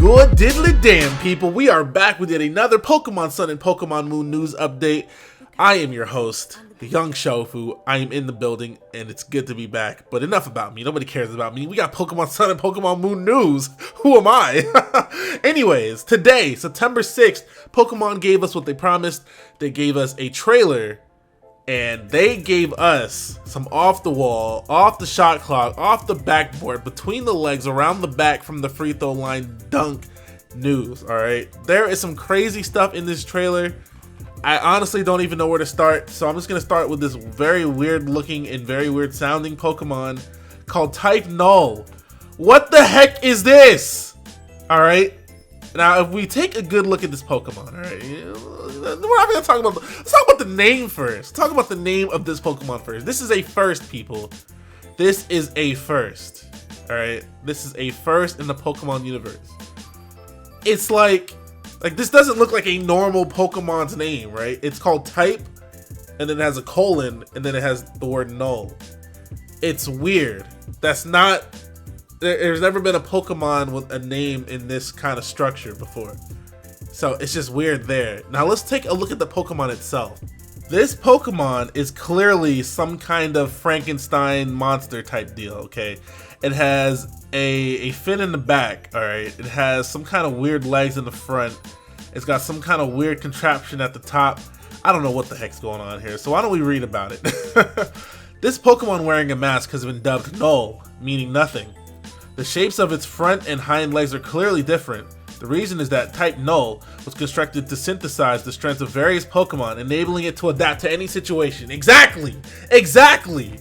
Good diddly damn, people. We are back with yet another Pokemon Sun and Pokemon Moon news update. I am your host, Young Shofu. I am in the building, and it's good to be back. But enough about me. Nobody cares about me. We got Pokemon Sun and Pokemon Moon news. Who am I? Anyways, today, September 6th, Pokemon gave us what they promised. They gave us a trailer, and they gave us some off the wall, off the shot clock, off the backboard, between the legs, around the back from the free throw line dunk news, all right? There is some crazy stuff in this trailer. I honestly don't even know where to start, so I'm just going to start with this very weird looking and very weird sounding Pokemon called Type Null. What the heck is this? All right? Now, if we take a good look at this Pokemon, all right, we're not going to talk about let's talk about the name first. Talk about the name of this Pokemon first. This is a first, people. This is a first, all right? This is a first in the Pokemon universe. It's like this doesn't look like a normal Pokemon's name, right? It's called Type, and then it has a colon, and then it has the word Null. It's weird. That's not... There's never been a Pokemon with a name in this kind of structure before. So it's just weird there. Now let's take a look at the Pokemon itself. This Pokemon is clearly some kind of Frankenstein monster type deal, okay? It has a fin in the back, all right? It has some kind of weird legs in the front. It's got some kind of weird contraption at the top. I don't know what the heck's going on here, so why don't we read about it? This Pokemon wearing a mask has been dubbed Null, meaning nothing. The shapes of its front and hind legs are clearly different. The reason is that Type Null was constructed to synthesize the strengths of various Pokemon, enabling it to adapt to any situation. Exactly! Exactly!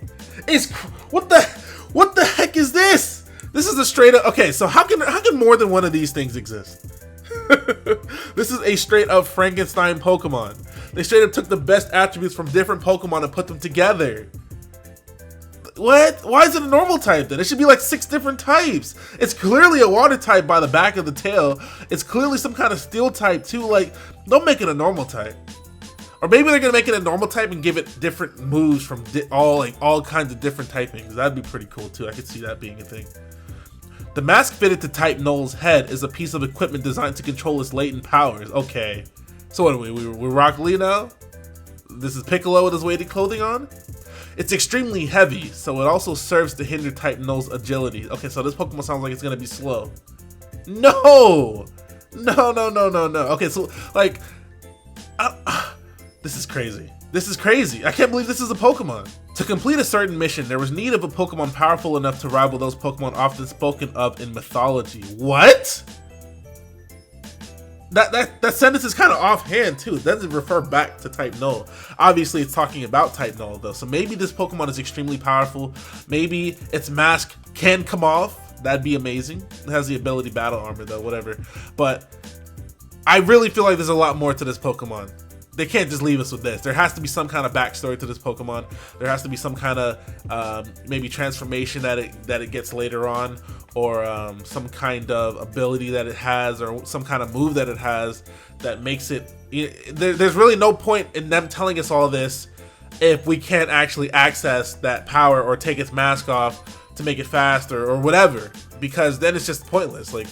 What the heck is this? This is a straight up... Okay, so how can more than one of these things exist? This is a straight up Frankenstein Pokemon. They straight up took the best attributes from different Pokemon and put them together. What? Why is it a normal type then? It should be like 6 different types. It's clearly a water type by the back of the tail. It's clearly some kind of steel type too. Like, don't make it a normal type. Or maybe they're gonna make it a normal type and give it different moves from all kinds of different typings. That'd be pretty cool too. I could see that being a thing. The mask fitted to Type Null's head is a piece of equipment designed to control its latent powers. Okay. So what are we're Rock Lee now? This is Piccolo with his weighted clothing on? It's extremely heavy, so it also serves to hinder Type Null's agility. Okay, so this Pokemon sounds like it's gonna be slow. No! No. Okay, so like, this is crazy. This is crazy. I can't believe this is a Pokemon. To complete a certain mission, there was need of a Pokemon powerful enough to rival those Pokemon often spoken of in mythology. What? That sentence is kind of offhand too. It doesn't refer back to Type Null. Obviously, it's talking about Type Null though. So maybe this Pokemon is extremely powerful. Maybe its mask can come off. That'd be amazing. It has the ability Battle Armor though, whatever. But I really feel like there's a lot more to this Pokemon. They can't just leave us with this. There has to be some kind of backstory to this Pokemon. There has to be some kind of maybe transformation that it gets later on, or some kind of ability that it has, or some kind of move that it has that makes it... There's really no point in them telling us all this if we can't actually access that power or take its mask off to make it faster or whatever, because then it's just pointless. Like,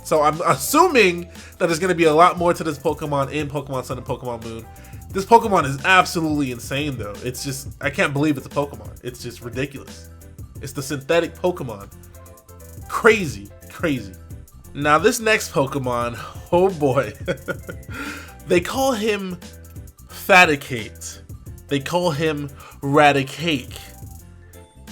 so I'm assuming that there's going to be a lot more to this Pokemon in Pokemon Sun and Pokemon Moon. This Pokemon is absolutely insane though. It's just, I can't believe it's a Pokemon. It's just ridiculous. It's the synthetic Pokemon. Crazy, crazy. Now this next Pokemon, oh boy. They call him Raticate. They call him Raticate.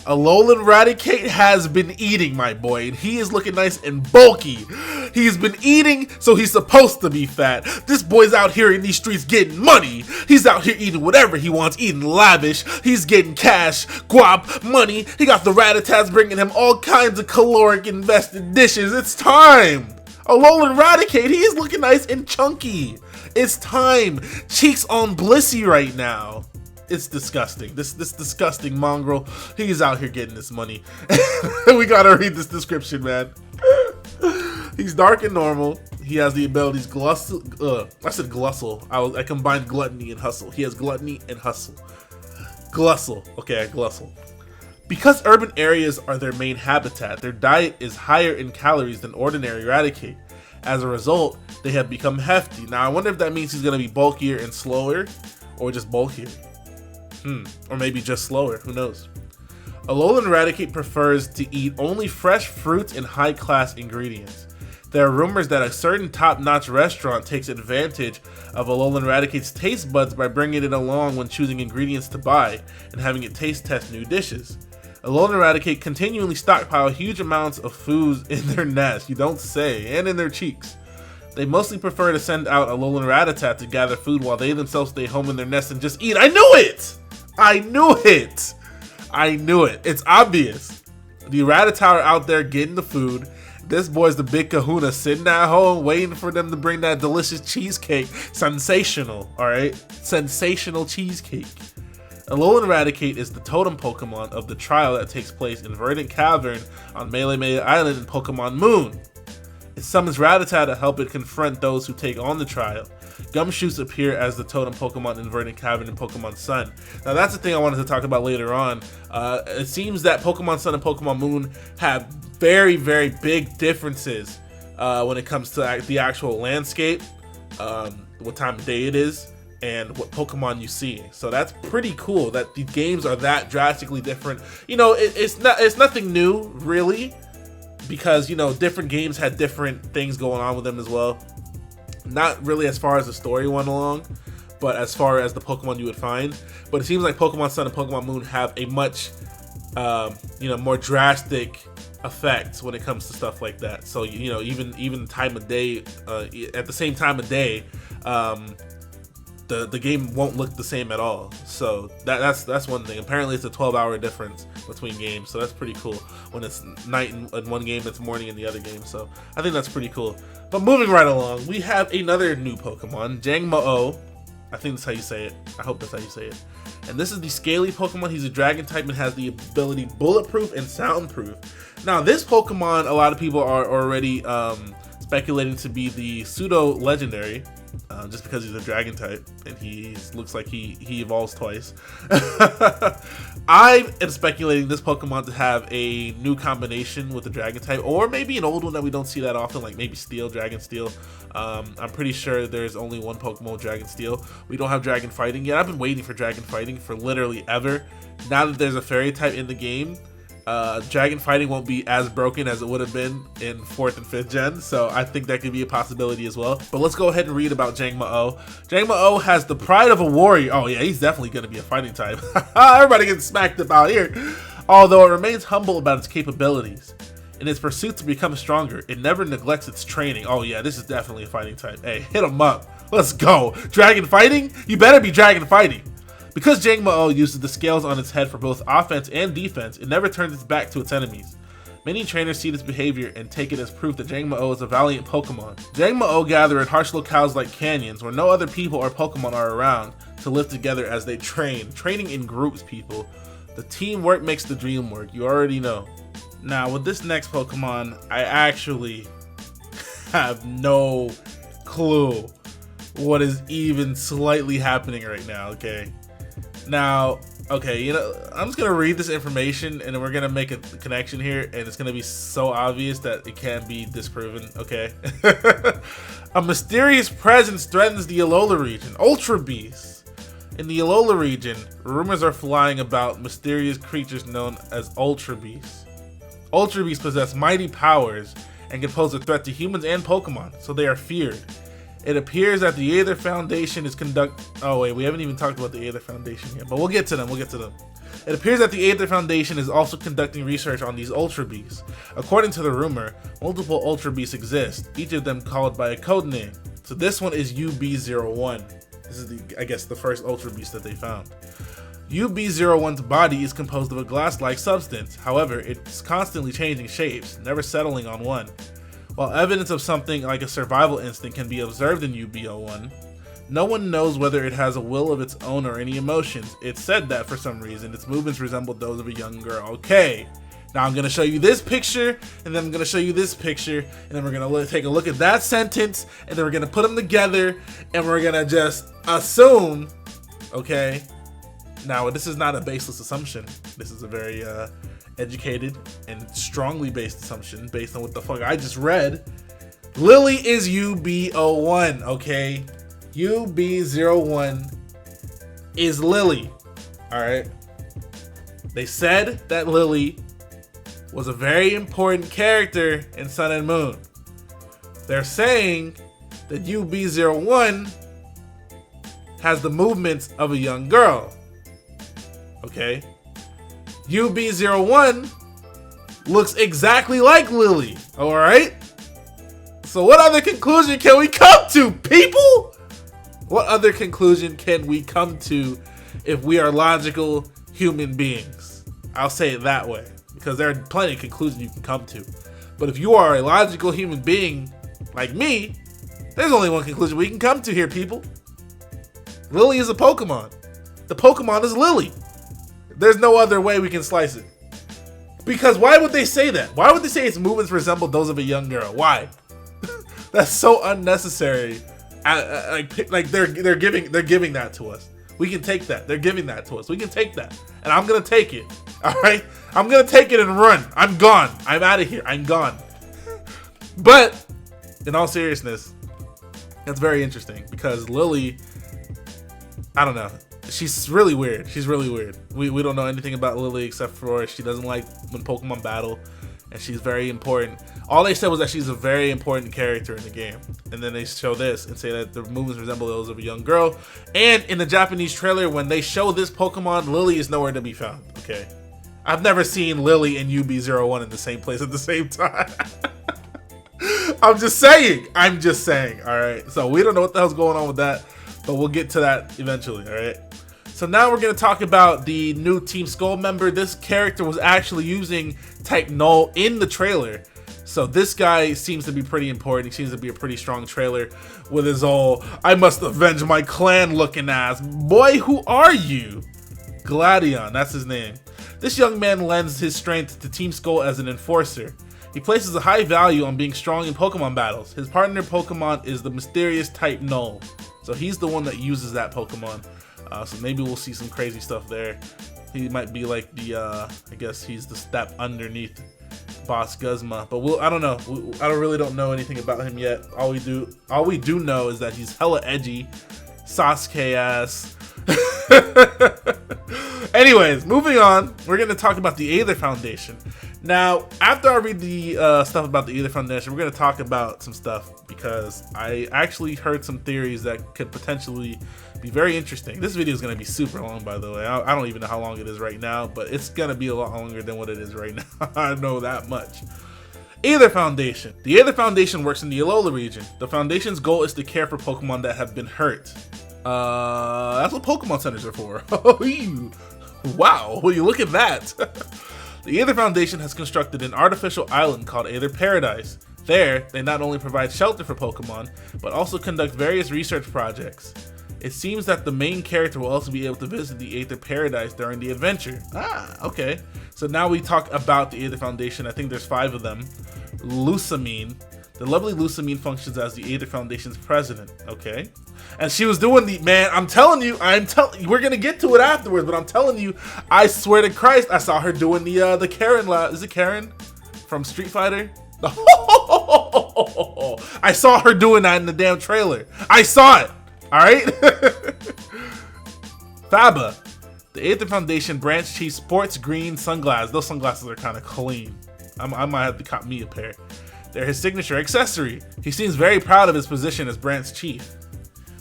Alolan Raticate has been eating, my boy, and he is looking nice and bulky. He's been eating, so he's supposed to be fat. This boy's out here in these streets getting money. He's out here eating whatever he wants, eating lavish. He's getting cash, guap, money. He got the Ratatats bringing him all kinds of caloric invested dishes. It's time. Alolan Raticate, he is looking nice and chunky. It's time. Cheeks on Blissey right now. It's disgusting. This disgusting mongrel. He's out here getting this money. We gotta read this description, man. He's dark and normal. He has the abilities Glustle. I said Glustle. I combined Gluttony and Hustle. He has Gluttony and Hustle. Glustle. Okay, Glustle. Because urban areas are their main habitat, their diet is higher in calories than ordinary Raticate. As a result, they have become hefty. Now, I wonder if that means he's going to be bulkier and slower, or just bulkier. Or maybe just slower, who knows. Alolan Raticate prefers to eat only fresh fruits and high-class ingredients. There are rumors that a certain top-notch restaurant takes advantage of Alolan Raticate's taste buds by bringing it along when choosing ingredients to buy and having it taste test new dishes. Alolan Raticate continually stockpile huge amounts of foods in their nest, you don't say, and in their cheeks. They mostly prefer to send out Alolan Rattata to gather food while they themselves stay home in their nest and just eat. I knew it! I knew it! I knew it. It's obvious. The Rattata are out there getting the food. This boy's the big kahuna sitting at home waiting for them to bring that delicious cheesecake. Sensational, alright? Sensational cheesecake. Alolan Raticate is the totem Pokemon of the trial that takes place in Verdant Cavern on Melemele Island in Pokemon Moon. It summons Rattata to help it confront those who take on the trial. Gumshoots appear as the totem Pokemon in Verdant Cavern and Pokemon Sun. Now that's the thing I wanted to talk about later on. It seems that Pokemon Sun and Pokemon Moon have very, very big differences when it comes to the actual landscape, what time of day it is, and what Pokemon you see. So that's pretty cool that the games are that drastically different. You know, it's nothing new really, because, you know, different games had different things going on with them as well. Not really as far as the story went along, but as far as the Pokemon you would find. But it seems like Pokemon Sun and Pokemon Moon have a much you know, more drastic effects when it comes to stuff like that. So, you know, even time of day, at the same time of day, the game won't look the same at all. So that's one thing. Apparently it's a 12-hour difference between games, so that's pretty cool. When it's night in one game, it's morning in the other game. So I think that's pretty cool. But moving right along, we have another new Pokemon, Jangmo-O. I think that's how you say it. I hope that's how you say it. And this is the scaly Pokemon. He's a dragon type and has the ability Bulletproof and Soundproof. Now this Pokemon, a lot of people are already speculating to be the pseudo legendary, just because he's a dragon type and he looks like he evolves twice. I am speculating this Pokemon to have a new combination with the dragon type, or maybe an old one that we don't see that often, like maybe Steel, Dragon Steel. I'm pretty sure there's only one Pokemon with Dragon Steel. We don't have Dragon Fighting yet. I've been waiting for Dragon Fighting for literally ever. Now that there's a Fairy type in the game, Dragon Fighting won't be as broken as it would have been in 4th and 5th gen, so I think that could be a possibility as well. But let's go ahead and read about Jangmo-O. Jangmo-O has the pride of a warrior. Oh yeah, he's definitely going to be a fighting type. Everybody getting smacked up out here. Although it remains humble about its capabilities. In its pursuit to become stronger, it never neglects its training. Oh yeah, this is definitely a fighting type. Hey, hit him up. Let's go. Dragon Fighting? You better be Dragon Fighting. Because Jangmo-O uses the scales on its head for both offense and defense, it never turns its back to its enemies. Many trainers see this behavior and take it as proof that Jangmo-O is a valiant Pokemon. Jangmo-O gather in harsh locales like canyons where no other people or Pokemon are around to live together as they train. Training in groups, people. The teamwork makes the dream work, you already know. Now with this next Pokemon, I actually have no clue what is even slightly happening right now, okay? Now, okay, you know, I'm just gonna read this information and then we're gonna make a connection here, and it's gonna be so obvious that it can't be disproven, okay? A mysterious presence threatens the Alola region. Ultra Beasts. In the Alola region, rumors are flying about mysterious creatures known as Ultra Beasts. Ultra Beasts possess mighty powers and can pose a threat to humans and Pokemon, so they are feared. It appears that the Aether Foundation is Oh wait, we haven't even talked about the Aether Foundation yet, but we'll get to them, It appears that the Aether Foundation is also conducting research on these Ultra Beasts. According to the rumor, multiple Ultra Beasts exist, each of them called by a code name. So this one is UB01. This is I guess the first Ultra Beast that they found. UB01's body is composed of a glass-like substance. However, it's constantly changing shapes, never settling on one. While evidence of something like a survival instinct can be observed in UB01, no one knows whether it has a will of its own or any emotions. It's said that for some reason, its movements resemble those of a young girl. Okay, now I'm going to show you this picture, and then I'm going to show you this picture, and then we're going to take a look at that sentence, and then we're going to put them together, and we're going to just assume, okay? Now, this is not a baseless assumption. This is a very educated and strongly based assumption based on what the fuck I just read. Lily is UB01, okay? UB01 is Lily, all right? They said that Lily was a very important character in Sun and Moon. They're saying that UB01 has the movements of a young girl, okay? UB01 looks exactly like Lily, all right? So what other conclusion can we come to, people? What other conclusion can we come to if we are logical human beings? I'll say it that way, because there are plenty of conclusions you can come to. But if you are a logical human being like me, there's only one conclusion we can come to here, people. Lily is a Pokemon. The Pokemon is Lily. There's no other way we can slice it. Because why would they say that? Why would they say its movements resemble those of a young girl? Why? That's so unnecessary. Like they're giving that to us. We can take that. They're giving that to us. We can take that, and I'm gonna take it. All right, I'm gonna take it and run. I'm gone. I'm out of here. I'm gone. But in all seriousness, that's very interesting because Lily, I don't know. She's really weird. She's really weird. We don't know anything about Lily except for she doesn't like when Pokemon battle, and she's very important. All they said was that she's a very important character in the game, and then they show this and say that the movements resemble those of a young girl. And in the Japanese trailer, when they show this Pokemon, Lily is nowhere to be found. Okay, I've never seen Lily and UB01 in the same place at the same time. I'm just saying. All right, so we don't know what the hell's going on with that, but we'll get to that eventually. All right. So now we're going to talk about the new Team Skull member. This character was actually using type Null in the trailer. So this guy seems to be pretty important. He seems to be a pretty strong trailer with his all, I must avenge my clan looking ass. Boy, who are you? Gladion, that's his name. This young man lends his strength to Team Skull as an enforcer. He places a high value on being strong in Pokemon battles. His partner Pokemon is the mysterious type Null. So he's the one that uses that Pokemon. So maybe we'll see some crazy stuff there. He might be like the, I guess he's the step underneath Boss Guzma, but I don't know. I really don't know anything about him yet. All we do know is that he's hella edgy, Sasuke ass. Anyways, moving on, we're gonna talk about the Aether Foundation. Now, after I read the stuff about the Aether Foundation, we're gonna talk about some stuff because I actually heard some theories that could potentially be very interesting. This video is going to be super long, by the way. I don't even know how long it is right now, but it's going to be a lot longer than what it is right now. I know that much. Aether Foundation. The Aether Foundation works in the Alola region. The Foundation's goal is to care for Pokemon that have been hurt. That's what Pokemon centers are for. Wow, will you look at that? The Aether Foundation has constructed an artificial island called Aether Paradise. There, they not only provide shelter for Pokemon, but also conduct various research projects. It seems that the main character will also be able to visit the Aether Paradise during the adventure. Okay. So now we talk about the Aether Foundation. I think there's 5 of them. Lusamine. The lovely Lusamine functions as the Aether Foundation's president. Okay. And she was doing the, man, I'm telling you, we're going to get to it afterwards, but I'm telling you, I swear to Christ, I saw her doing the Karen, is it Karen from Street Fighter? I saw her doing that in the damn trailer. I saw it. All right. Faba. The Aether Foundation branch chief sports green sunglasses. Those sunglasses are kind of clean. I might have to cop me a pair. They're his signature accessory. He seems very proud of his position as branch chief.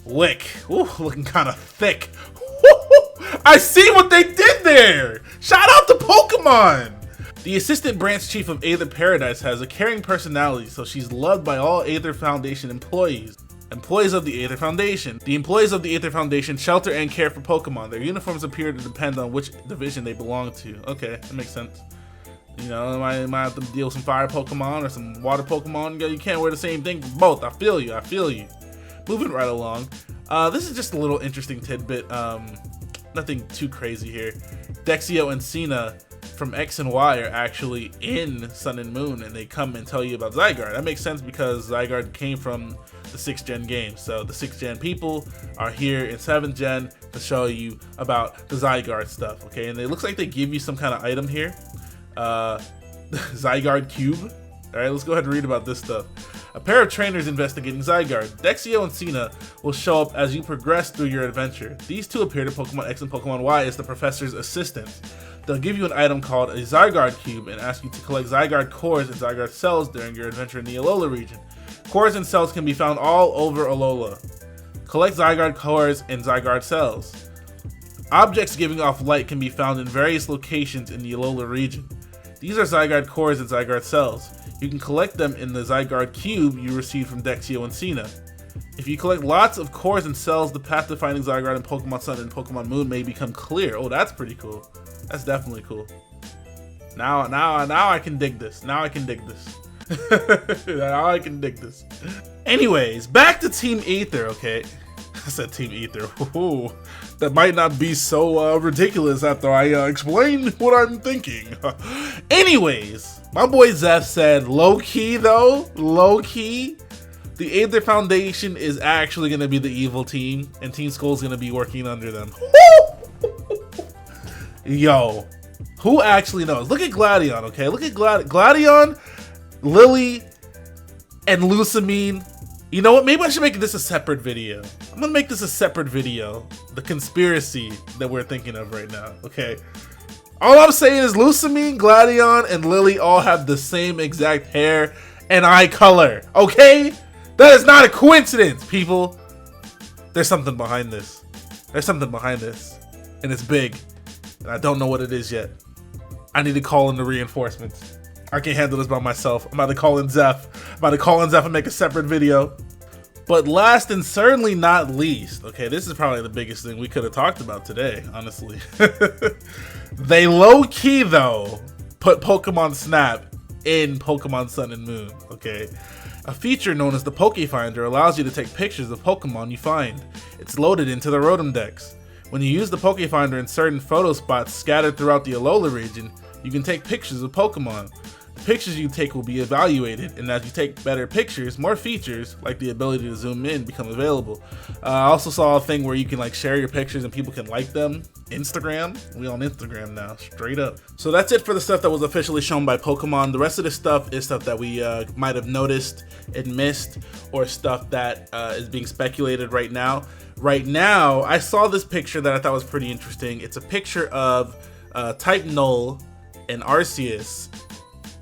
Lick. Ooh, looking kind of thick. I see what they did there. Shout out to Pokemon. The assistant branch chief of Aether Paradise has a caring personality, so she's loved by all Aether Foundation employees. Employees of the Aether Foundation. The employees of the Aether Foundation shelter and care for Pokemon. Their uniforms appear to depend on which division they belong to. Okay, that makes sense. You know, I might have to deal with some fire Pokemon or some water Pokemon. You can't wear the same thing for both. I feel you. Moving right along. This is just a little interesting tidbit. Nothing too crazy here. Dexio and Cena from X and Y are actually in Sun and Moon, and they come and tell you about Zygarde. That makes sense because Zygarde came from the 6th gen game. So the 6th gen people are here in 7th gen to show you about the Zygarde stuff. Okay, and it looks like they give you some kind of item here. Zygarde Cube. All right, let's go ahead and read about this stuff. A pair of trainers investigating Zygarde. Dexio and Cena will show up as you progress through your adventure. These two appeared in Pokemon X and Pokemon Y as the professor's assistants. They'll give you an item called a Zygarde Cube and ask you to collect Zygarde cores and Zygarde cells during your adventure in the Alola region. Cores and cells can be found all over Alola. Collect Zygarde cores and Zygarde cells. Objects giving off light can be found in various locations in the Alola region. These are Zygarde cores and Zygarde cells. You can collect them in the Zygarde Cube you received from Dexio and Cena. If you collect lots of cores and cells, the path to finding Zygarde in Pokemon Sun and Pokemon Moon may become clear. Oh, that's pretty cool. That's definitely cool. Now I can dig this. Now I can dig this. Now I can dig this. Anyways, back to Team Aether, okay? I said Team Aether. Ooh, that might not be so ridiculous after I explain what I'm thinking. Anyways, my boy Zeph said, low-key though, low-key, the Aether Foundation is actually going to be the evil team, and Team Skull's going to be working under them. Yo, who actually knows? Look at Gladion, okay? Look at Gladion, Lily, and Lusamine. You know what? Maybe I should make this a separate video. I'm gonna make this a separate video. The conspiracy that we're thinking of right now, okay? All I'm saying is Lusamine, Gladion, and Lily all have the same exact hair and eye color, okay? That is not a coincidence, people. There's something behind this. There's something behind this, and it's big. And I don't know what it is yet. I need to call in the reinforcements. I can't handle this by myself. I'm about to call in Zeph. I'm about to call in Zeph and make a separate video. But last and certainly not least, okay, this is probably the biggest thing we could have talked about today, honestly. They low-key, though, put Pokemon Snap in Pokemon Sun and Moon, okay? A feature known as the Pokey Finder allows you to take pictures of Pokemon you find. It's loaded into the Rotom Dex. When you use the Pokey Finder in certain photo spots scattered throughout the Alola region, you can take pictures of Pokemon. The pictures you take will be evaluated, and as you take better pictures, more features, like the ability to zoom in, become available. I also saw a thing where you can like share your pictures and people can like them. Instagram? We on Instagram now, straight up. So that's it for the stuff that was officially shown by Pokemon. The rest of the stuff is stuff that we might have noticed and missed, or stuff that is being speculated right now. Right now, I saw this picture that I thought was pretty interesting. It's a picture of type Null and Arceus,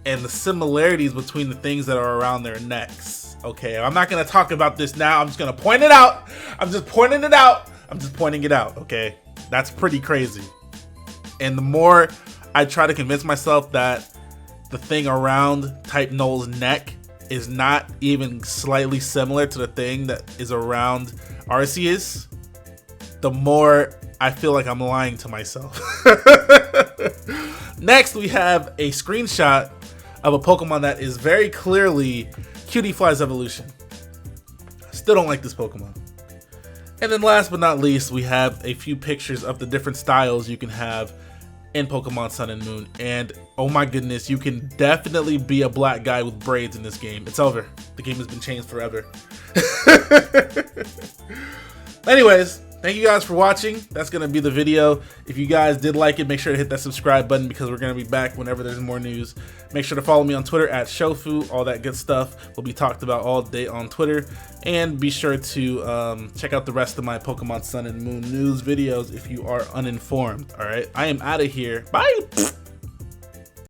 and the similarities between the things that are around their necks. Okay, I'm not gonna talk about this now. I'm just gonna point it out. I'm just pointing it out. I'm just pointing it out, okay? That's pretty crazy. And the more I try to convince myself that the thing around type Null's neck is not even slightly similar to the thing that is around Arceus, the more I feel like I'm lying to myself. Next, we have a screenshot of a Pokemon that is very clearly Cutiefly's evolution. Still don't like this Pokemon. And then last but not least, we have a few pictures of the different styles you can have in Pokemon Sun and Moon. And oh my goodness, you can definitely be a black guy with braids in this game. It's over. The game has been changed forever. Anyways, thank you guys for watching. That's going to be the video. If you guys did like it, make sure to hit that subscribe button because we're going to be back whenever there's more news. Make sure to follow me on Twitter at shofu. All that good stuff will be talked about all day on Twitter. And be sure to check out the rest of my Pokemon Sun and Moon news videos if you are uninformed. All right, I am out of here. Bye.